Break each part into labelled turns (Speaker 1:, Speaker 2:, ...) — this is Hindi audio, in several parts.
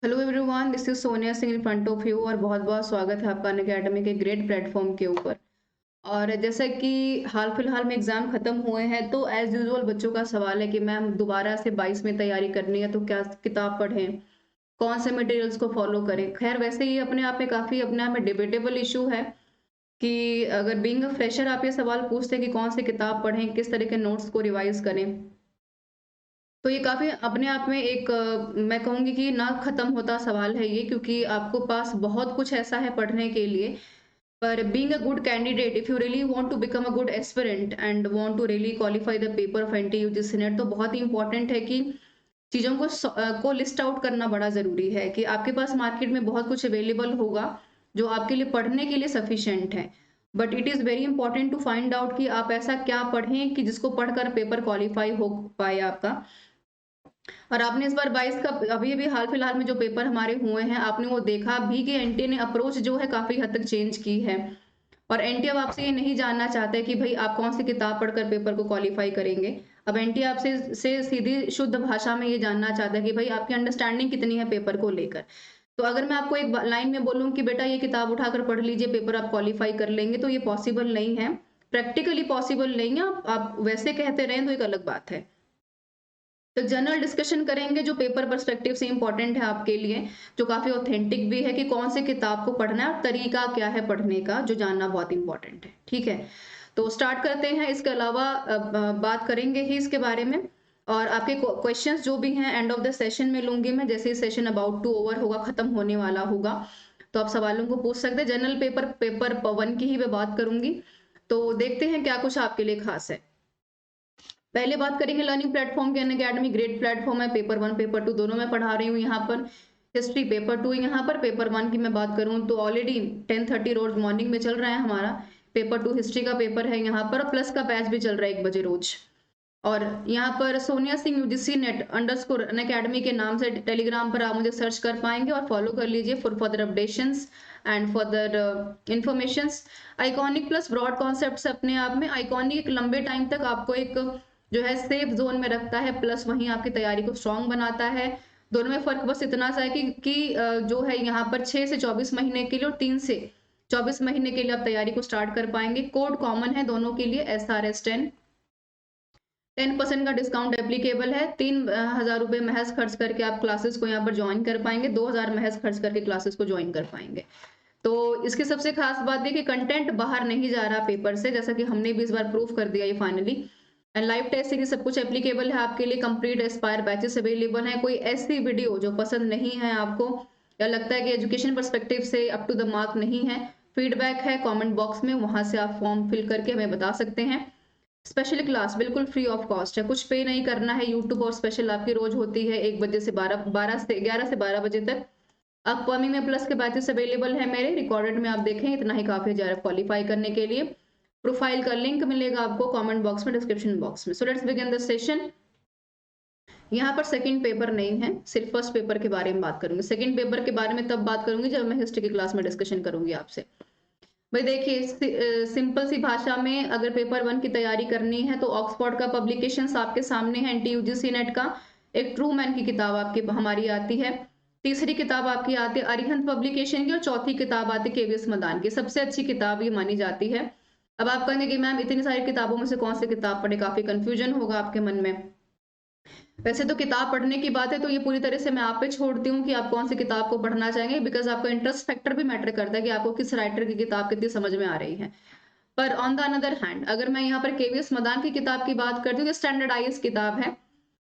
Speaker 1: Hello everyone, this is Sonia Singh in front of you और बहुत बहुत स्वागत है आपका अनअकैडमी के ग्रेट प्लेटफॉर्म के ऊपर। और जैसा कि हाल फिलहाल में एग्जाम खत्म हुए हैं तो एज यूजुअल बच्चों का सवाल है कि मैम दोबारा से 22 में तैयारी करनी है तो क्या किताब पढ़ें, कौन से मटेरियल्स को फॉलो करें। खैर वैसे ये अपने आप में काफ़ी अपने आप में डिबेटेबल इशू है कि अगर बीइंग अ फ्रेशर आप ये सवाल पूछते हैं कि कौन सी किताब पढ़ें, किस तरह के नोट्स को रिवाइज करें, तो ये काफ़ी अपने आप में एक मैं कहूँगी कि ना ख़त्म होता सवाल है ये, क्योंकि आपको पास बहुत कुछ ऐसा है पढ़ने के लिए। पर being a good candidate, if you really want to become a good aspirant and want to really qualify the paper of NTA UGC NET, तो बहुत ही इंपॉर्टेंट है कि चीज़ों को लिस्ट आउट करना बड़ा ज़रूरी है कि आपके पास मार्केट में बहुत कुछ अवेलेबल होगा जो आपके लिए पढ़ने के लिए सफिशिएंट है। But it is very important to find out कि आप ऐसा क्या पढ़ें कि जिसको पढ़कर पेपर क्वालिफाई हो पाए आपका। और आपने इस बार 22 का अभी-अभी हाल-फिलहाल में जो पेपर हमारे हुए हैं, आपने वो देखा भी कि एनटीए ने अप्रोच जो है काफ़ी हद तक चेंज की है। और एनटीए अब आपसे ये नहीं जानना चाहता है कि भई आप कौन-सी किताब पढ़कर पेपर को क्वालीफाई करेंगे। अब एनटीए आपसे से सीधी शुद्ध भाषा में ये जानना चाहता है कि भई आपकी अंडरस्टैंडिंग कितनी है पेपर को लेकर। तो अगर मैं आपको एक ब लाइन में बोलूँ कि बेटा ये किताब उठाकर पढ़ लीजिए, पेपर आप क्वालीफाई कर लेंगे, तो ये पॉसिबल नहीं है। प्रैक्टिकली पॉसिबल नहीं है। आप वैसे कहते रहें तो एक अलग बात है। तो जनरल डिस्कशन करेंगे जो पेपर पर्सपेक्टिव से इम्पोर्टेंट है आपके लिए, जो काफ़ी ऑथेंटिक भी है कि कौन से किताब को पढ़ना है और तरीका क्या है पढ़ने का, जो जानना बहुत इम्पोर्टेंट है। ठीक है? तो स्टार्ट करते हैं। इसके अलावा बात करेंगे ही इसके बारे में। और आपके क्वेश्चंस जो भी हैं एंड ऑफ द सेशन में लूँगी मैं, जैसे ही सेशन अबाउट टू ओवर होगा, खत्म होने वाला होगा, तो आप सवालों को पूछ सकते हैं। जनरल पेपर 1 की ही मैं बात करूँगी। तो देखते हैं क्या कुछ आपके लिए खास है। पहले बात करेंगे लर्निंग प्लेटफॉर्म के अनअकैडमी ग्रेट प्लेटफॉर्म है। पेपर 1 पेपर 2 दोनों मैं पढ़ा रही हूँ यहाँ पर। हिस्ट्री पेपर 2 यहाँ पर, पेपर 1 की मैं बात करूँ तो ऑलरेडी 10:30 रोज मॉर्निंग में चल रहा है हमारा। पेपर 2 हिस्ट्री का पेपर है यहाँ पर, और प्लस का बैच भी चल रहा है 1 बजे रोज। और यहाँ पर Sonia Singh UGC net underscore Unacademy के नाम से टेलीग्राम पर आप मुझे सर्च कर पाएंगे और फॉलो कर लीजिए for further updations and further informations. Iconic plus broad concepts अपने आप में। आइकॉनिक एक लंबे टाइम तक आपको एक जो है सेफ जोन में रखता है, प्लस वहीं आपकी तैयारी को स्ट्रांग बनाता है। दोनों में फर्क बस इतना सा है कि जो है यहाँ पर 6 से 24 महीने के लिए और 3 से 24 महीने के लिए आप तैयारी को स्टार्ट कर पाएंगे। कोड कॉमन है दोनों के लिए, SRS10। 10% का डिस्काउंट एप्लीकेबल है। 3,000 रुपए महज खर्च करके आप क्लासेस को यहाँ पर ज्वाइन कर पाएंगे। 2,000 महज खर्च करके क्लासेस को ज्वाइन कर पाएंगे। तो इसकी सबसे खास बात ये कि कंटेंट बाहर नहीं जा रहा पेपर से, जैसा कि हमने भी इस बार प्रूफ कर दिया ये finally. And live test series सब कुछ एप्लीकेबल है आपके लिए। कंप्लीट एस्पायर बैचेस अवेलेबल हैं। कोई ऐसी वीडियो जो पसंद नहीं है आपको या लगता है कि एजुकेशन पर्सपेक्टिव से अप टू द मार्क नहीं है, फीडबैक है कमेंट बॉक्स में, वहां से आप फॉर्म फिल करके हमें बता सकते हैं। स्पेशल क्लास बिल्कुल फ्री ऑफ कॉस्ट है, कुछ पे नहीं करना है। यूट्यूब और स्पेशल आपकी रोज होती है 1 बजे से 11 से 12 बजे तक। अपकमिंग में प्लस के बैचेस अवेलेबल है मेरे। रिकॉर्डेड में आप देखें, इतना ही काफी ज़्यादा क्वालिफाई करने के लिए। प्रोफाइल का लिंक मिलेगा आपको कमेंट बॉक्स में, डिस्क्रिप्शन बॉक्स में। So let's begin the session. यहाँ पर सेकंड पेपर नहीं है, सिर्फ फर्स्ट पेपर के बारे में बात करूंगी। सेकंड पेपर के बारे में तब बात करूंगी जब मैं हिस्ट्री की क्लास में डिस्कशन करूंगी आपसे। भाई देखिए, सिंपल सी भाषा में अगर पेपर 1 की तैयारी करनी है तो ऑक्सफोर्ड का पब्लिकेशंस आपके सामने है। एनटीयूजीसी नेट का एक ट्रू मैन की किताब आपकी हमारी आती है। तीसरी किताब आपकी आती है अरिहंत पब्लिकेशन की, और चौथी किताब आती है केवीएस मदान की। सबसे अच्छी किताब ये मानी जाती है। अब आप कहेंगे कि मैम इतनी सारी किताबों में से कौन सी किताब पढ़े, काफी कंफ्यूजन होगा आपके मन में। वैसे तो किताब पढ़ने की बात है तो ये पूरी तरह से मैं आप पे छोड़ती हूँ कि आप कौन सी किताब को पढ़ना चाहेंगे, बिकॉज आपका इंटरेस्ट फैक्टर भी मैटर करता है कि आपको किस राइटर की किताब कितनी समझ में आ रही है। पर ऑन द अनदर हैंड अगर मैं यहाँ पर केवीएस मदान की किताब की बात करती हूँ तो स्टैंडर्डाइज किताब है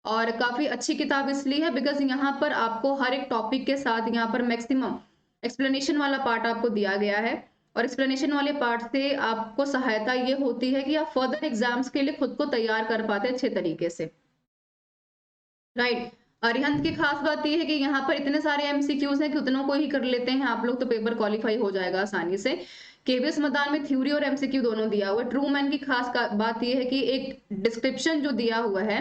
Speaker 1: और काफी अच्छी किताब इसलिए है बिकॉज यहाँ पर आपको हर एक टॉपिक के साथ यहाँ पर मैक्सिमम एक्सप्लेनेशन वाला पार्ट आपको दिया गया है। और एक्सप्लेनेशन वाले पार्ट से आपको सहायता ये होती है कि आप फर्दर एग्जाम्स के लिए खुद को तैयार कर पाते हैं अच्छे तरीके से। राइट। अरिहंत की खास बात यह है कि यहाँ पर इतने सारे एमसीक्यूज हैं कि उतनों को ही कर लेते हैं आप लोग तो पेपर क्वालिफाई हो जाएगा आसानी से। केवीएस मदान में थ्योरी और एमसीक्यू दोनों दिया हुआ है। ट्रू मैन की खास बात यह है कि एक डिस्क्रिप्शन जो दिया हुआ है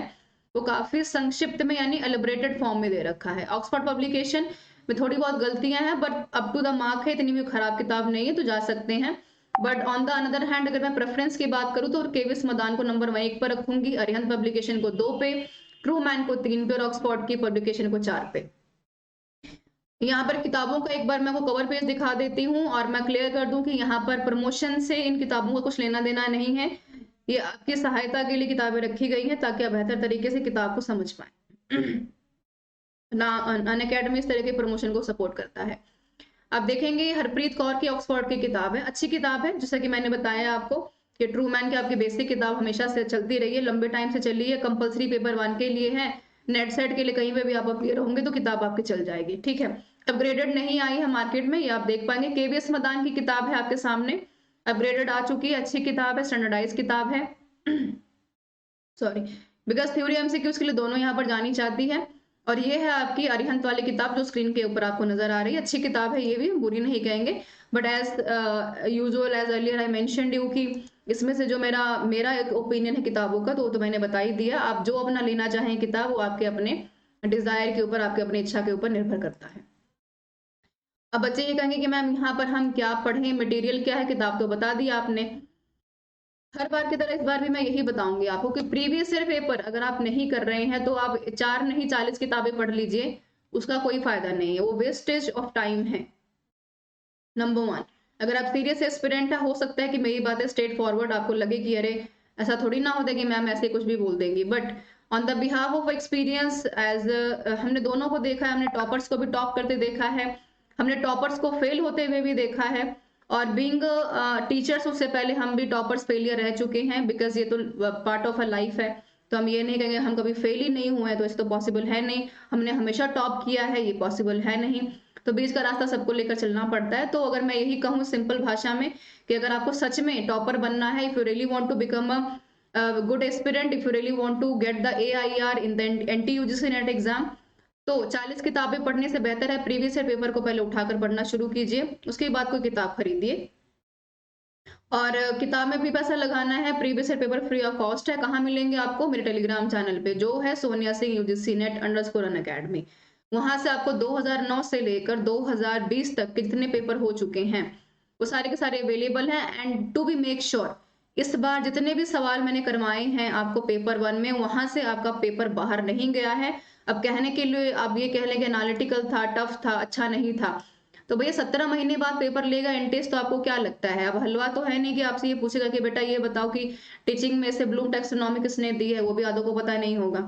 Speaker 1: वो काफी संक्षिप्त में यानी एलिब्रेटेड फॉर्म में दे रखा है। ऑक्सफोर्ड पब्लिकेशन में थोड़ी बहुत गलतियां हैं but up to the mark है, इतनी भी खराब किताब नहीं है, तो जा सकते हैं। But on the another hand अगर मैं प्रेफरेंस की बात करूं तो केवीएस मदान को नंबर 1 पर रखूंगी, अरिहंत पब्लिकेशन को 2 पे, ट्रू मैन को 3 पे और ऑक्सफोर्ड की पब्लिकेशन को 4 पे। यहाँ पर किताबों का एक बार मैं आपको कवर पेज दिखा देती हूँ और मैं क्लियर कर दूं कि यहाँ पर प्रमोशन से इन किताबों का कुछ लेना देना नहीं है। ये आपकी सहायता के लिए किताबें रखी गई हैं ताकि आप बेहतर तरीके से किताब को समझ पाए। ना अनअकैडमी इस तरह के प्रमोशन को सपोर्ट करता है। आप देखेंगे हरप्रीत कौर की ऑक्सफोर्ड की किताब है, अच्छी किताब है। जैसा कि मैंने बताया आपको कि ट्रू मैन की आपकी बेसिक किताब हमेशा से चलती रही है, लंबे टाइम से चली है, कंपलसरी पेपर 1 के लिए है, नेट सेट के लिए कहीं पे भी आप अपीयर होंगे तो किताब आपकी चल जाएगी, ठीक है। अपग्रेडेड नहीं आई है मार्केट में, ये आप देख पाएंगे। केवीएस मदान की किताब है आपके सामने, अपग्रेडेड आ चुकी है, अच्छी किताब है, स्टैंडर्डाइज किताब है। सॉरी, बिकॉज थ्योरी एमसीक्यूज के लिए दोनों यहाँ पर जानी चाहती है। और ये है आपकी अरिहंत वाली किताब जो स्क्रीन के ऊपर आपको नजर आ रही है, अच्छी किताब है, ये भी बुरी नहीं कहेंगे। But as usual as earlier I mentioned you कि इसमें से जो मेरा मेरा एक ओपिनियन है किताबों का, तो मैंने बता ही दिया। आप जो अपना लेना चाहें किताब, वो आपके अपने डिजायर के ऊपर, आपके अपनी इच्छा के ऊपर निर्भर करता है। अब बच्चे ये कहेंगे कि मैम यहाँ पर हम क्या पढ़ें, मटेरियल क्या है, किताब तो बता दी आपने। हर बार की तरह इस बार भी मैं यही बताऊंगी आपको कि प्रीवियस ईयर पेपर अगर आप नहीं कर रहे हैं तो आप 4 नहीं 40 किताबें पढ़ लीजिए, उसका कोई फायदा नहीं है, वो वेस्टेज ऑफ टाइम है। नंबर 1, अगर आप सीरियस एस्पिरेंट है, हो सकता है कि मेरी बातें स्ट्रेट फॉरवर्ड आपको लगे कि अरे ऐसा थोड़ी ना होता कि मैम ऐसे कुछ भी बोल देंगी, but on the behalf of experience as हमने दोनों को देखा है, हमने टॉपर्स को भी टॉप करते देखा है, हमने टॉपर्स को फेल होते हुए भी देखा है, और बीइंग टीचर्स उससे पहले हम भी टॉपर्स फेलियर रह चुके हैं, बिकॉज ये तो पार्ट ऑफ अ लाइफ है। तो हम ये नहीं कहेंगे हम कभी फेल ही नहीं हुए हैं, तो ऐसे तो पॉसिबल है नहीं। हमने हमेशा टॉप किया है, ये पॉसिबल है नहीं। तो बीच का रास्ता सबको लेकर चलना पड़ता है। तो अगर मैं यही कहूँ सिंपल भाषा में कि अगर आपको सच में टॉपर बनना है, if you really want to become a good aspirant, if you really want to get the AIR in the NTUGC NET exam, तो 40 किताबें पढ़ने से बेहतर है प्रीवियस ईयर पेपर को पहले उठाकर पढ़ना शुरू कीजिए, उसके बाद कोई किताब खरीदिए। और किताब में भी पैसा लगाना है, previous year paper free of cost है। कहाँ मिलेंगे आपको? मेरे टेलीग्राम चैनल पे जो है Sonia Singh UGC net _ Unacademy. वहां से आपको 2009 से लेकर 2020 तक के जितने पेपर हो चुके हैं वो सारे के सारे अवेलेबल हैं। And to be make sure, इस बार जितने भी सवाल मैंने करवाए हैं आपको पेपर 1 में, वहां से आपका पेपर बाहर नहीं गया है। अब कहने के लिए आप ये कह लें कि एनालिटिकल था, टफ था, अच्छा नहीं था, तो भैया 17 महीने बाद पेपर लेगा एनटेस्ट, तो आपको क्या लगता है? अब हलवा तो है नहीं कि आपसे ये पूछेगा कि बेटा ये बताओ कि टीचिंग में से ब्लूम टैक्सोनॉमी किसने दी है, वो भी आधों को पता नहीं होगा।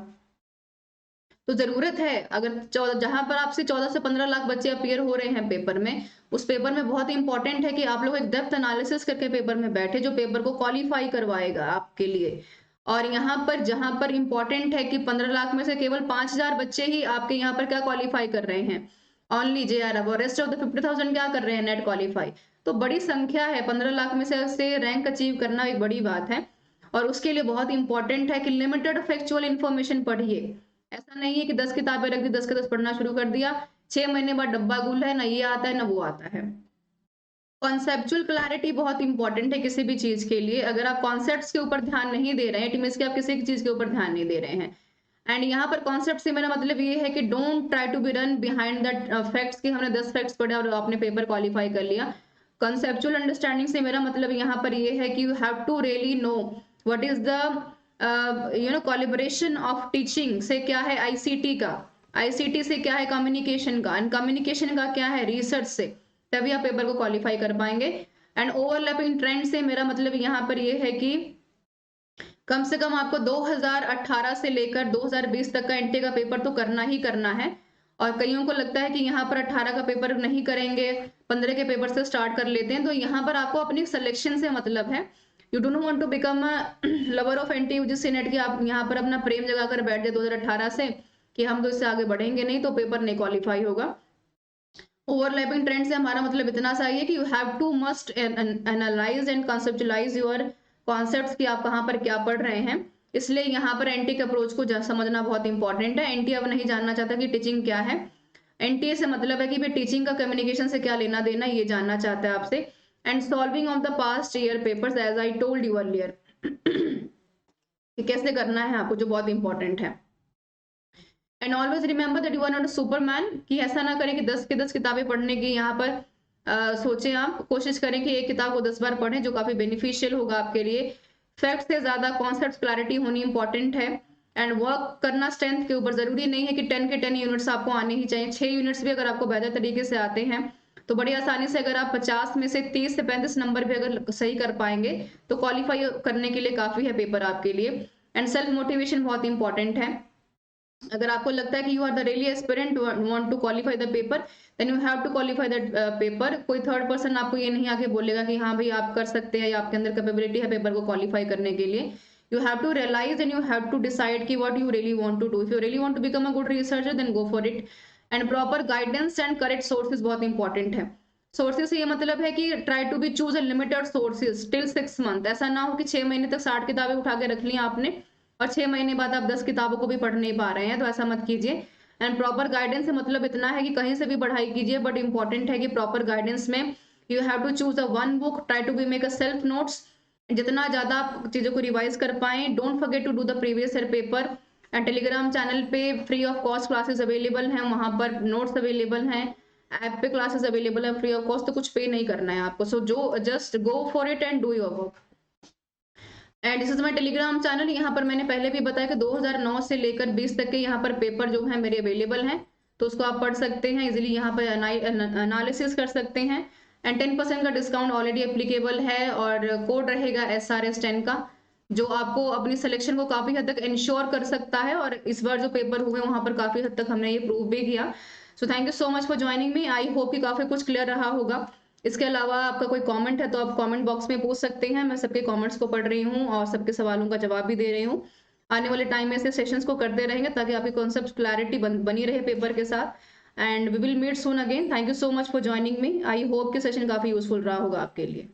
Speaker 1: तो जरूरत है, अगर जहां पर आपसे 14 से 15 लाख बच्चे अपीयर हो रहे हैं पेपर में, उस पेपर में बहुत इंपॉर्टेंट है कि आप लोग एक डेप्थ एनालिसिस करके पेपर में बैठे, जो पेपर को क्वालिफाई करवाएगा आपके लिए। और यहाँ पर जहां पर इंपॉर्टेंट है कि 15 लाख में से केवल 5000 बच्चे ही आपके यहाँ पर क्या क्वालिफाई कर रहे हैं, ओनली JRF, और रेस्ट ऑफ द 50,000 क्या कर रहे हैं? Net qualify. तो बड़ी संख्या है, 15 लाख में से रैंक अचीव करना एक बड़ी बात है। और उसके लिए बहुत इंपॉर्टेंट है कि लिमिटेड फैक्चुअल इन्फॉर्मेशन पढ़िए। ऐसा नहीं है कि 10 किताबें रख दी, 10 के 10 पढ़ना शुरू कर दिया, 6 महीने बाद डब्बा गुल है, ना ये आता है ना वो आता है। कॉन्सेप्चुअल क्लैरिटी बहुत इंपॉर्टेंट है किसी भी चीज के लिए। अगर आप कॉन्सेप्ट्स के ऊपर ध्यान नहीं दे रहे हैं, इट मींस कि आप किसी चीज के ऊपर ध्यान नहीं दे रहे हैं। एंड यहाँ पर कॉन्सेप्ट से मेरा मतलब ये है कि don't try to be run behind the facts कि हमने 10 फैक्ट्स पढ़े और आपने पेपर क्वालिफाई कर लिया। कंसेप्चुअल अंडरस्टैंडिंग से मेरा मतलब यहाँ पर ये है कि you have to really know what is the collaboration of teaching से क्या है ICT का, ICT से क्या है कम्युनिकेशन का, एंड कम्युनिकेशन का क्या है रिसर्च से, तभी आप पेपर को क्वालिफाई कर पाएंगे। एंड ओवरलैपिंग ट्रेंड से मेरा मतलब यहाँ पर ये है कि कम से कम आपको 2018 से लेकर 2020 तक का एनटी का पेपर तो करना ही करना है। और कईयों को लगता है कि यहाँ पर 18 का पेपर नहीं करेंगे, 15 के पेपर से स्टार्ट कर लेते हैं, तो यहाँ पर आपको अपनी सिलेक्शन से मतलब है। You don't want to become a lover of NTUGC NET, की आप यहाँ पर अपना प्रेम जगा कर बैठ जाए 2018 से कि हम तो इससे आगे बढ़ेंगे नहीं, तो पेपर नहीं क्वालिफाई होगा। ओवरलैपिंग ट्रेंड से हमारा मतलब इतना सा है कि you have to must analyse and conceptualise your concepts कि आप कहाँ पर क्या पढ़ रहे हैं। इसलिए यहाँ पर एनटी के अप्रोच को समझना बहुत इंपॉर्टेंट है। एनटी अब नहीं जानना चाहता कि टीचिंग क्या है, एनटी से मतलब है कि भाई टीचिंग का कम्युनिकेशन से क्या लेना देना, ये जानना चाहता है आपसे। And solving of the past year papers as I told you earlier कि कैसे करना है आपको, जो बहुत इंपॉर्टेंट है। And always remember that you are not a superman, कि ऐसा ना करें कि 10 के 10 किताबें पढ़ने की यहाँ पर सोचें। आप कोशिश करें कि एक किताब को 10 बार पढ़ें, जो काफी बेनिफिशियल होगा आपके लिए। फैक्ट से ज्यादा कॉन्सेप्ट क्लैरिटी होनी इंपॉर्टेंट है। एंड वर्क करना स्ट्रेंथ के ऊपर। जरूरी नहीं है कि 10 के 10 यूनिट्स आपको आने ही चाहिए, 6 यूनिट्स भी अगर आपको बेहतर तरीके से आते हैं तो बड़ी आसानी से, अगर आप 50 में से 30 से 35 नंबर भी अगर सही कर पाएंगे तो क्वालिफाई करने के लिए काफी है पेपर आपके लिए। एंड सेल्फ मोटिवेशन बहुत इंपॉर्टेंट है। अगर आपको लगता है कि you are the really aspirant want to qualify the paper, then you have to qualify that paper. कोई थर्ड पर्सन आपको ये नहीं आके बोलेगा कि हाँ भाई आप कर सकते हैं या आपके अंदर कैपेबिलिटी है पेपर को क्वालिफाई करने के लिए। You have to realize and you have to decide कि what you really want to do. If you really want to become a good researcher, then go for it. And proper guidance and correct sources बहुत important है। सोर्सेज से ये मतलब है कि try to be choose a limited sources till 6 month. ऐसा ना हो कि 6 महीने तक 60 किताबें उठा के रख ली आपने और 6 महीने बाद आप 10 किताबों को भी पढ़ नहीं पा रहे हैं, तो ऐसा मत कीजिए। एंड प्रॉपर गाइडेंस से मतलब इतना है कि कहीं से भी पढ़ाई कीजिए, बट इंपॉर्टेंट है कि प्रॉपर गाइडेंस में you have to choose a one book, try to be make a self notes, जितना ज्यादा आप चीजों को रिवाइज कर पाए। Don't forget to do the previous year paper. And Telegram channel पे free of cost classes available हैं, वहां पर नोट्स अवेलेबल हैं, ऐप पे क्लासेस अवेलेबल है फ्री ऑफ कॉस्ट, तो कुछ पे नहीं करना है आपको। सो जो just go for it and do your work. And this is my Telegram channel. यहाँ पर मैंने पहले भी बताया कि 2009 से लेकर 20 तक के यहाँ पर पेपर जो है मेरे अवेलेबल हैं, तो उसको आप पढ़ सकते हैं इजीली, यहाँ पर एनालिसिस कर सकते हैं। एंड 10% का डिस्काउंट ऑलरेडी एप्लीकेबल है और कोड रहेगा SRS10 का, जो आपको अपनी सिलेक्शन को काफी हद तक इंश्योर कर सकता है। और इस बार जो पेपर हुए वहां पर काफी हद तक हमने ये प्रूव भी किया। So thank you so much for joining me. I hope कि काफी कुछ क्लियर रहा होगा। इसके अलावा आपका कोई कमेंट है तो आप कमेंट बॉक्स में पूछ सकते हैं, मैं सबके कमेंट्स को पढ़ रही हूँ और सबके सवालों का जवाब भी दे रही हूँ। आने वाले टाइम में ऐसे सेशंस को करते रहेंगे ताकि आपकी कॉन्सेप्ट क्लैरिटी बनी रहे पेपर के साथ। And we will meet soon again. Thank you so much for joining me. I hope कि सेशन काफी यूजफुल रहा होगा आपके लिए।